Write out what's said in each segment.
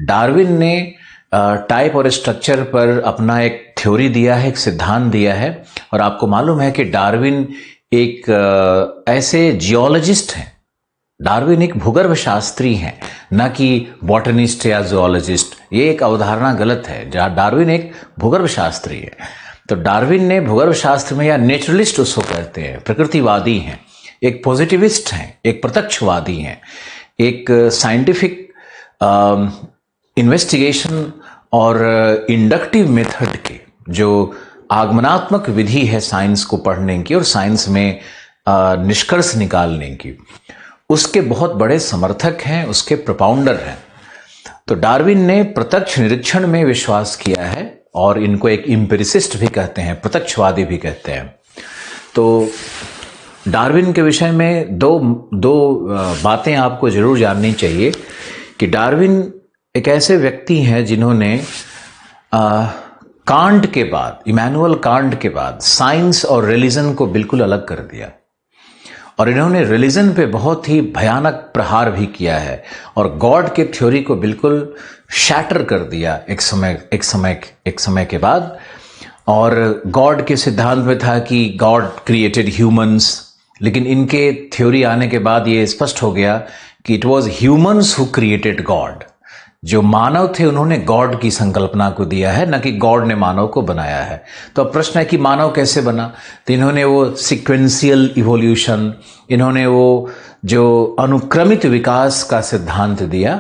Darwin ने type और structure पर अपना एक थ्योरी दिया है, एक सिद्धांत दिया है। और आपको मालूम है कि डार्विन एक ऐसे जियोलॉजिस्ट हैं, डार्विन एक भूगर्भ शास्त्री हैं, ना कि बॉटनिस्ट या जूलॉजिस्ट। ये एक अवधारणा गलत है। डार्विन एक भूगर्भ शास्त्री है। तो डार्विन ने भूगर्भ शास्त्र में, या नेचुरलिस्ट उसको कहते हैं, प्रकृतिवादी हैं, एक पॉजिटिविस्ट हैं, एक प्रत्यक्षवादी हैं, एक साइंटिफिक इन्वेस्टिगेशन और इंडक्टिव मेथड के जो आगमनात्मक विधि है साइंस को पढ़ने की और साइंस में निष्कर्ष निकालने की, उसके बहुत बड़े समर्थक हैं, उसके प्रोपाउंडर हैं। तो डार्विन ने प्रत्यक्ष निरीक्षण में विश्वास किया है और इनको एक एम्पिरिसिस्ट भी कहते हैं, प्रत्यक्षवादी भी कहते हैं। तो डार्विन के विषय में दो बातें आपको जरूर जाननी चाहिए कि डार्विन एक ऐसे व्यक्ति हैं जिन्होंने कांट के बाद, इमैनुअल कांट के बाद साइंस और रिलीजन को बिल्कुल अलग कर दिया। और इन्होंने रिलीजन पे बहुत ही भयानक प्रहार भी किया है और गॉड के थ्योरी को बिल्कुल शैटर कर दिया एक समय के बाद। और गॉड के सिद्धांत में था कि गॉड क्रिएटेड ह्यूमंस, लेकिन इनके थ्योरी आने के बाद ये स्पष्ट हो गया कि it was humans who created God. जो मानव थे उन्होंने गॉड की संकल्पना को दिया है, न कि गॉड ने मानव को बनाया है। तो अब प्रश्न है कि मानव कैसे बना? तो इन्होंने वो सीक्वेंशियल इवोल्यूशन, इन्होंने वो जो अनुक्रमित विकास का सिद्धांत दिया,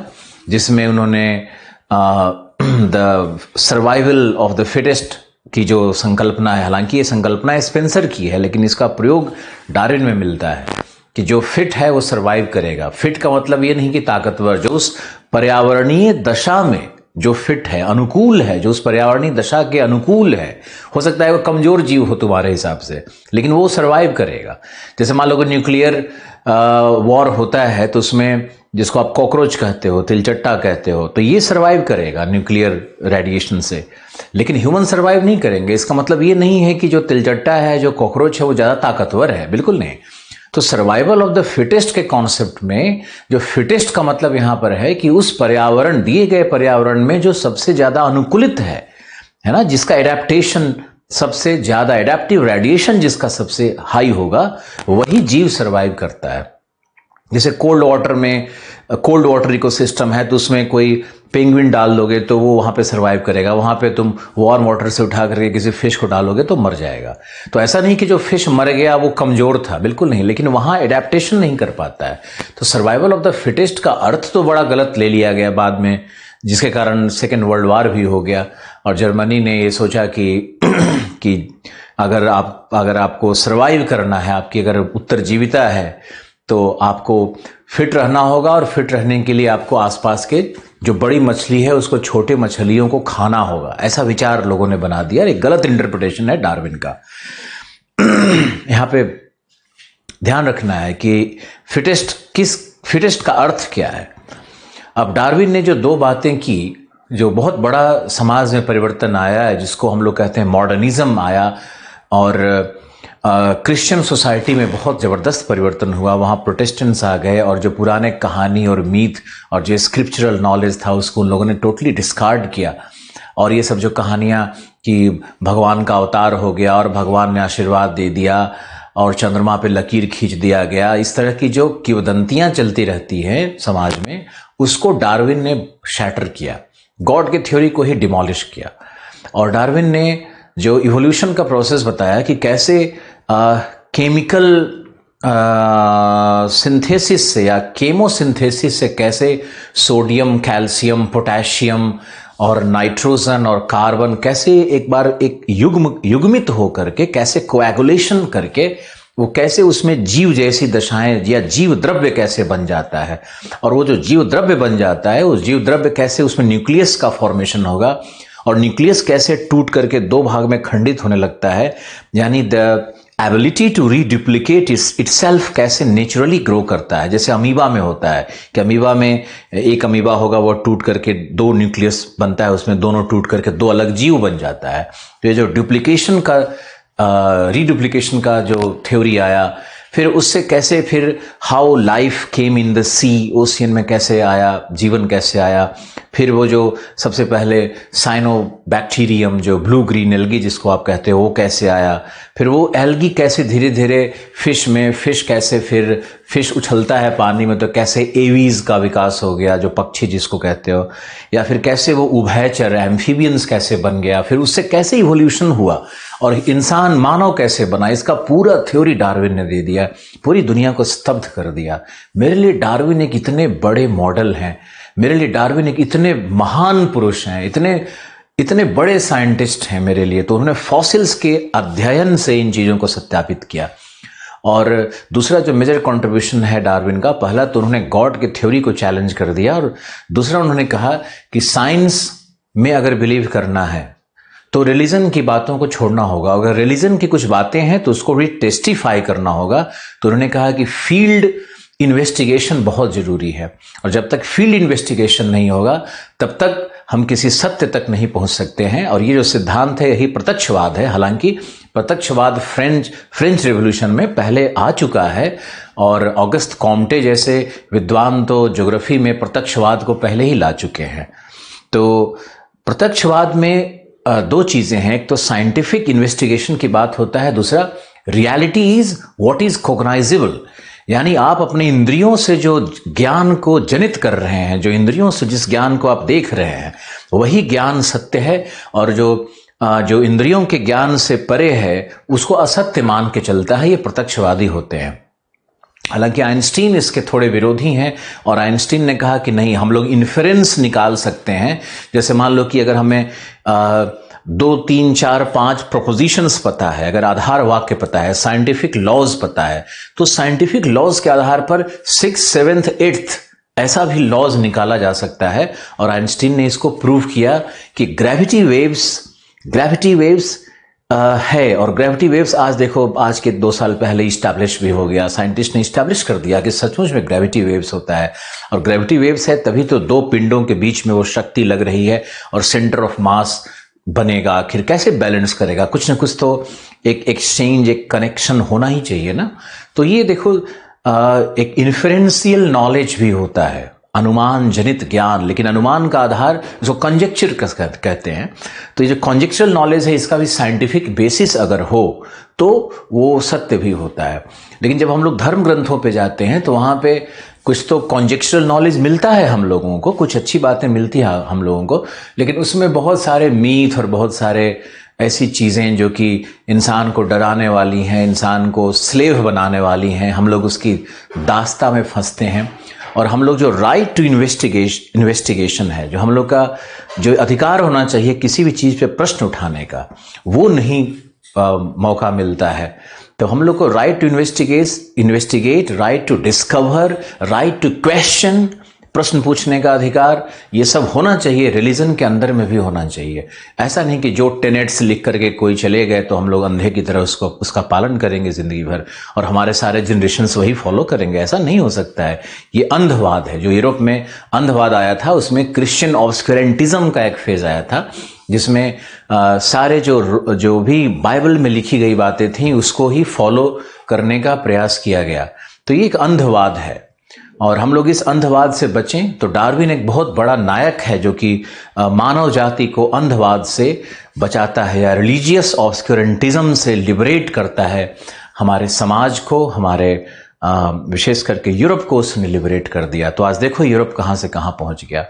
जिसमें उन्होंने the survival of the fittest की जो संकल्पना है, हालांकि ये संकल्पना स्पेंसर की है, लेकिन इसका प्रयोग डार्विन में मिलता है कि जो फिट है वो सरवाइव करेगा। फिट का मतलब ये नहीं कि ताकतवर, जो उस पर्यावरणीय दशा में जो फिट है, अनुकूल है, जो उस पर्यावरणीय दशा के अनुकूल है। हो सकता है वो कमजोर जीव हो तुम्हारे हिसाब से, लेकिन वो सरवाइव करेगा। जैसे मान लो कि न्यूक्लियर वॉर होता है तो उसमें, जिसको आप कॉकरोच कहते हो, तिलचट्टा कहते हो, तो ये सरवाइव करेगा न्यूक्लियर रेडिएशन से, लेकिन ह्यूमन सरवाइव नहीं करेंगे। इसका मतलब ये नहीं है कि जो तिलचट्टा है, जो कॉकरोच है, वो ज्यादा ताकतवर है, बिल्कुल नहीं। तो सर्वाइवल ऑफ द फिटेस्ट के कॉन्सेप्ट में जो फिटेस्ट का मतलब यहां पर है कि उस पर्यावरण, दिए गए पर्यावरण में जो सबसे ज्यादा अनुकूलित है ना, जिसका एडेप्टेशन सबसे ज्यादा, एडेप्टिव रेडिएशन जिसका सबसे हाई होगा, वही जीव सर्वाइव करता है। जैसे कोल्ड वाटर में, कोल्ड वाटर इकोसिस्टम है तो उसमें कोई पेंगुइन डाल दोगे तो वो वहां पे सरवाइव करेगा। वहां पे तुम वार्म वाटर से उठा करके किसी फिश को डालोगे तो मर जाएगा। तो ऐसा नहीं कि जो फिश मर गया वो कमजोर था, बिल्कुल नहीं, लेकिन वहां एडेप्टेशन नहीं कर पाता है। तो सर्वाइवल ऑफ द फिटेस्ट का अर्थ तो बड़ा गलत ले लिया गया बाद में, जिसके कारण सेकेंड वर्ल्ड वॉर भी हो गया। और जर्मनी ने ये सोचा कि अगर आपको सर्वाइव करना है, आपकी अगर उत्तरजीविता है, तो आपको फिट रहना होगा, और फिट रहने के लिए आपको आसपास के जो बड़ी मछली है उसको छोटे मछलियों को खाना होगा। ऐसा विचार लोगों ने बना दिया। एक गलत इंटरप्रिटेशन है डार्विन का। यहां पे ध्यान रखना है कि फिटेस्ट का अर्थ क्या है। अब डार्विन ने जो दो बातें की, जो बहुत बड़ा समाज में परिवर्तन आया है, जिसको हम लोग कहते हैं मॉडर्निज्म आया, और क्रिश्चियन सोसाइटी में बहुत ज़बरदस्त परिवर्तन हुआ। वहाँ प्रोटेस्टेंट्स आ गए और जो पुराने कहानी और मीथ और जो स्क्रिप्चरल नॉलेज था उसको उन लोगों ने टोटली डिस्कार्ड किया। और ये सब जो कहानियाँ कि भगवान का अवतार हो गया और भगवान ने आशीर्वाद दे दिया और चंद्रमा पे लकीर खींच दिया गया, इस तरह की जो किंवदंतियाँ चलती रहती हैं समाज में, उसको डार्विन ने शैटर किया, गॉड के थ्योरी को ही डिमोलिश किया। और डार्विन ने जो इवोल्यूशन का प्रोसेस बताया कि कैसे केमिकल सिंथेसिस से या केमोसिंथेसिस से कैसे सोडियम, कैल्शियम, पोटेशियम और नाइट्रोजन और कार्बन कैसे एक बार एक युग्मित होकर के, कैसे कोएगुलेशन करके वो कैसे उसमें जीव जैसी दशाएं या जीव द्रव्य कैसे बन जाता है। और वो जो जीव द्रव्य बन जाता है, उस जीव द्रव्य कैसे उसमें न्यूक्लियस का फॉर्मेशन होगा, और न्यूक्लियस कैसे टूट करके दो भाग में खंडित होने लगता है, यानी द एबिलिटी टू रीडुप्लीकेट इटसेल्फ कैसे नेचुरली ग्रो करता है। जैसे अमीबा में होता है कि अमीबा में एक अमीबा होगा, वो टूट करके दो न्यूक्लियस बनता है, उसमें दोनों टूट करके दो अलग जीव बन जाता है। तो ये जो डुप्लीकेशन का रीडुप्लीकेशन का जो थ्योरी आया, फिर उससे कैसे फिर how life came in the sea, ocean में कैसे आया, जीवन कैसे आया। फिर वो जो सबसे पहले साइनोबैक्टीरियम, जो ब्लू ग्रीन एल्गी जिसको आप कहते हो, वो कैसे आया। फिर वो एल्गी कैसे धीरे धीरे फिश में, फिश कैसे फिर फिश उछलता है पानी में तो कैसे एवीज का विकास हो गया, जो पक्षी जिसको कहते हो, या फिर कैसे वो उभयचर एम्फीबियंस कैसे बन गया, फिर उससे कैसे इवोल्यूशन हुआ और इंसान मानव कैसे बना। इसका पूरा थ्योरी डार्विन ने दे दिया, पूरी दुनिया को स्तब्ध कर दिया। मेरे लिए डार्विन एक इतने बड़े मॉडल हैं, मेरे लिए डार्विन एक इतने महान पुरुष हैं, इतने बड़े साइंटिस्ट हैं मेरे लिए। तो उन्होंने फॉसिल्स के अध्ययन से इन चीज़ों को सत्यापित किया। और दूसरा जो मेजर कंट्रीब्यूशन है डार्विन का, पहला तो उन्होंने गॉड की थ्योरी को चैलेंज कर दिया, और दूसरा उन्होंने कहा कि साइंस में अगर बिलीव करना है तो रिलीजन की बातों को छोड़ना होगा। अगर रिलीजन की कुछ बातें हैं तो उसको भी टेस्टिफाई करना होगा। तो उन्होंने कहा कि फील्ड इन्वेस्टिगेशन बहुत जरूरी है, और जब तक फील्ड इन्वेस्टिगेशन नहीं होगा तब तक हम किसी सत्य तक नहीं पहुंच सकते हैं। और ये जो सिद्धांत है यही प्रत्यक्षवाद है। हालांकि प्रत्यक्षवाद फ्रेंच रेवोल्यूशन में पहले आ चुका है, और ऑगस्ट कॉम्टे जैसे विद्वान तो ज्योग्राफी में प्रत्यक्षवाद को पहले ही ला चुके हैं। तो प्रत्यक्षवाद में दो चीजें हैं, एक तो साइंटिफिक इन्वेस्टिगेशन की बात होता है, दूसरा reality is what is cognisable, यानी आप अपने इंद्रियों से जो ज्ञान को जनित कर रहे हैं, जो इंद्रियों से जिस ज्ञान को आप देख रहे हैं वही ज्ञान सत्य है, और जो इंद्रियों के ज्ञान से परे है उसको असत्य मान के चलता है, ये प्रत्यक्षवादी होते हैं। हालांकि आइंस्टीन इसके थोड़े विरोधी हैं, और आइंस्टीन ने कहा कि नहीं, हम लोग इन्फेरेंस निकाल सकते हैं। जैसे मान लो कि अगर हमें 2, 3, 4, 5 प्रोपोजिशंस पता है, अगर आधार वाक्य पता है, साइंटिफिक लॉज पता है, तो साइंटिफिक लॉज के आधार पर 6th, 7th, 8th ऐसा भी लॉज निकाला जा सकता है। और आइंस्टीन ने इसको प्रूव किया कि ग्रेविटी वेव्स है, और ग्रेविटी वेव्स आज देखो, आज के 2 साल पहले इस्टेब्लिश भी हो गया, साइंटिस्ट ने इस्टेब्लिश कर दिया कि सचमुच में ग्रेविटी वेव्स होता है। और ग्रेविटी वेव्स है तभी तो 2 पिंडों के बीच में वो शक्ति लग रही है और सेंटर ऑफ मास बनेगा। आखिर कैसे बैलेंस करेगा, कुछ ना कुछ तो एक एक्सचेंज, एक कनेक्शन होना ही चाहिए ना। तो ये देखो, एक इन्फेरेंशियल नॉलेज भी होता है, अनुमान जनित ज्ञान, लेकिन अनुमान का आधार जो कंजेक्चर कहते हैं। तो ये जो कंजेक्चुरल नॉलेज है, इसका भी साइंटिफिक बेसिस अगर हो तो वो सत्य भी होता है। लेकिन जब हम लोग धर्म ग्रंथों पे जाते हैं तो वहां पे कुछ तो कंजेक्चुरल नॉलेज मिलता है हम लोगों को, कुछ अच्छी बातें मिलती हैं हम लोगों को, लेकिन उसमें बहुत सारे मीथ और बहुत सारे ऐसी चीज़ें जो कि इंसान को डराने वाली हैं, इंसान को स्लेव बनाने वाली हैं। हम लोग उसकी दास्ता में फंसते हैं, और हम लोग जो राइट टू इन्वेस्टिगेशन है, जो हम लोग का जो अधिकार होना चाहिए किसी भी चीज़ पे प्रश्न उठाने का, वो नहीं मौका मिलता है। तो हम लोग को right to investigate, right to discover, right to question, प्रश्न पूछने का अधिकार, ये सब होना चाहिए, रिलीजन के अंदर में भी होना चाहिए। ऐसा नहीं कि जो टेनेट्स लिख करके कोई चले गए तो हम लोग अंधे की तरह उसका पालन करेंगे जिंदगी भर और हमारे सारे जनरेशन्स वही फॉलो करेंगे, ऐसा नहीं हो सकता है। ये अंधवाद है। जो यूरोप में अंधवाद आया था उसमें क्रिश्चियन ऑब्सक्यूरेंटिज्म का एक फेज आया था, जिसमें सारे जो भी बाइबल में लिखी गई बातें थी उसको ही फॉलो करने का प्रयास किया गया। तो ये एक अंधवाद है और हम लोग इस अंधवाद से बचें। तो डार्विन एक बहुत बड़ा नायक है जो कि मानव जाति को अंधवाद से बचाता है या रिलीजियस ऑब्सक्यूरेंटिज्म से लिबरेट करता है। हमारे समाज को, हमारे विशेष करके यूरोप को उसने लिबरेट कर दिया। तो आज देखो यूरोप कहाँ से कहाँ पहुँच गया।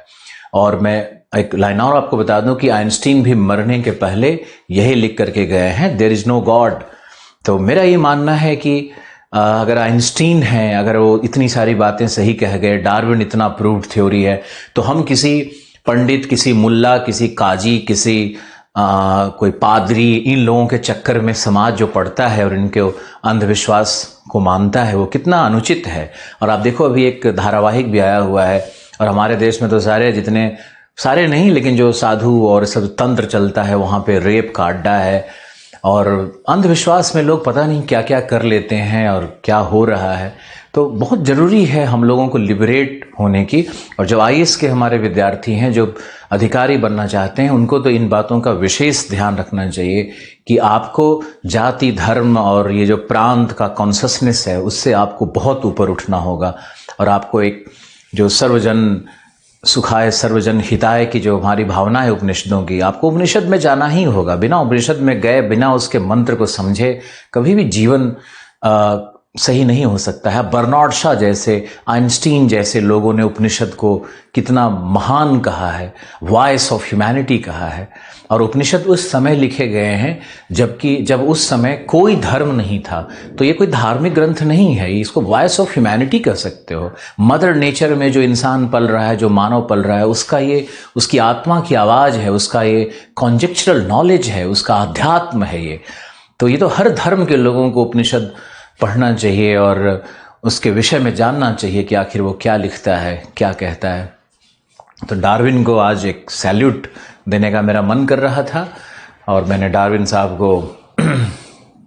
और मैं एक लाइन और आपको बता दूं कि आइंस्टीन भी मरने के पहले यही लिख करके गए हैं, देयर इज नो गॉड। तो मेरा ये मानना है कि अगर आइंस्टीन हैं, अगर वो इतनी सारी बातें सही कह गए, डार्विन इतना प्रूव्ड थ्योरी है, तो हम किसी पंडित, किसी मुल्ला, किसी काजी, किसी कोई पादरी, इन लोगों के चक्कर में समाज जो पड़ता है और इनके अंधविश्वास को मानता है, वो कितना अनुचित है। और आप देखो अभी एक धारावाहिक भी आया हुआ है और हमारे देश में तो सारे नहीं लेकिन जो साधु और सब तंत्र चलता है वहाँ पे रेप का अड्डा है और अंधविश्वास में लोग पता नहीं क्या क्या कर लेते हैं और क्या हो रहा है। तो बहुत ज़रूरी है हम लोगों को लिबरेट होने की। और जो आईएएस के हमारे विद्यार्थी हैं, जो अधिकारी बनना चाहते हैं, उनको तो इन बातों का विशेष ध्यान रखना चाहिए कि आपको जाति, धर्म और ये जो प्रांत का कॉन्शसनेस है, उससे आपको बहुत ऊपर उठना होगा। और आपको एक जो सर्वजन सुखाय सर्वजन हिताय की जो हमारी भावना है उपनिषदों की, आपको उपनिषद में जाना ही होगा। बिना उपनिषद में गए, बिना उसके मंत्र को समझे कभी भी जीवन सही नहीं हो सकता है। बर्नार्ड शॉ जैसे, आइंस्टीन जैसे लोगों ने उपनिषद को कितना महान कहा है, वॉइस ऑफ ह्यूमैनिटी कहा है। और उपनिषद उस समय लिखे गए हैं जब उस समय कोई धर्म नहीं था। तो ये कोई धार्मिक ग्रंथ नहीं है, इसको वॉइस ऑफ ह्यूमैनिटी कह सकते हो। मदर नेचर में जो इंसान पल रहा है, जो मानव पल रहा है, उसकी आत्मा की आवाज़ है, उसका ये कॉन्जेक्चुरल नॉलेज है, उसका अध्यात्म है ये। तो ये तो हर धर्म के लोगों को उपनिषद पढ़ना चाहिए और उसके विषय में जानना चाहिए कि आखिर वो क्या लिखता है, क्या कहता है। तो डार्विन को आज एक सैल्यूट देने का मेरा मन कर रहा था और मैंने डार्विन साहब को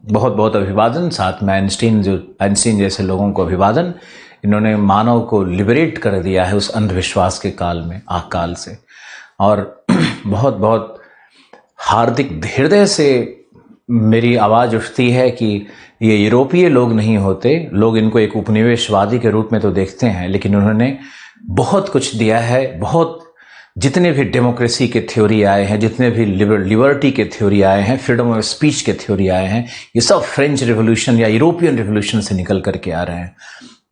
बहुत बहुत अभिवादन, साथ में आइंस्टीन जैसे लोगों को अभिवादन। इन्होंने मानव को लिबरेट कर दिया है उस अंधविश्वास के काल में, आकाल से। और बहुत बहुत हार्दिक हृदय से मेरी आवाज़ उठती है कि ये यूरोपीय लोग नहीं होते, लोग इनको एक उपनिवेशवादी के रूप में तो देखते हैं, लेकिन उन्होंने बहुत कुछ दिया है। बहुत जितने भी डेमोक्रेसी के थ्योरी आए हैं, जितने भी लिबर्टी के थ्योरी आए हैं, फ्रीडम ऑफ स्पीच के थ्योरी आए हैं, ये सब फ्रेंच रिवोल्यूशन या यूरोपियन रिवोल्यूशन से निकल करके आ रहे हैं।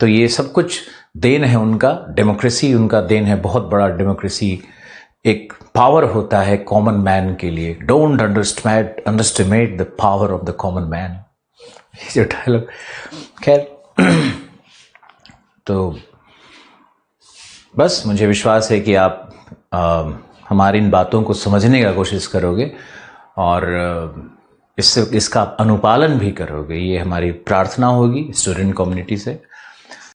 तो ये सब कुछ देन है उनका, डेमोक्रेसी उनका देन है, बहुत बड़ा। डेमोक्रेसी एक पावर होता है कॉमन मैन के लिए। Don't underestimate the power of the common man, जो डायलॉग। खैर, तो बस मुझे विश्वास है कि आप हमारी इन बातों को समझने का कोशिश करोगे और इसका अनुपालन भी करोगे। ये हमारी प्रार्थना होगी स्टूडेंट कम्युनिटी से।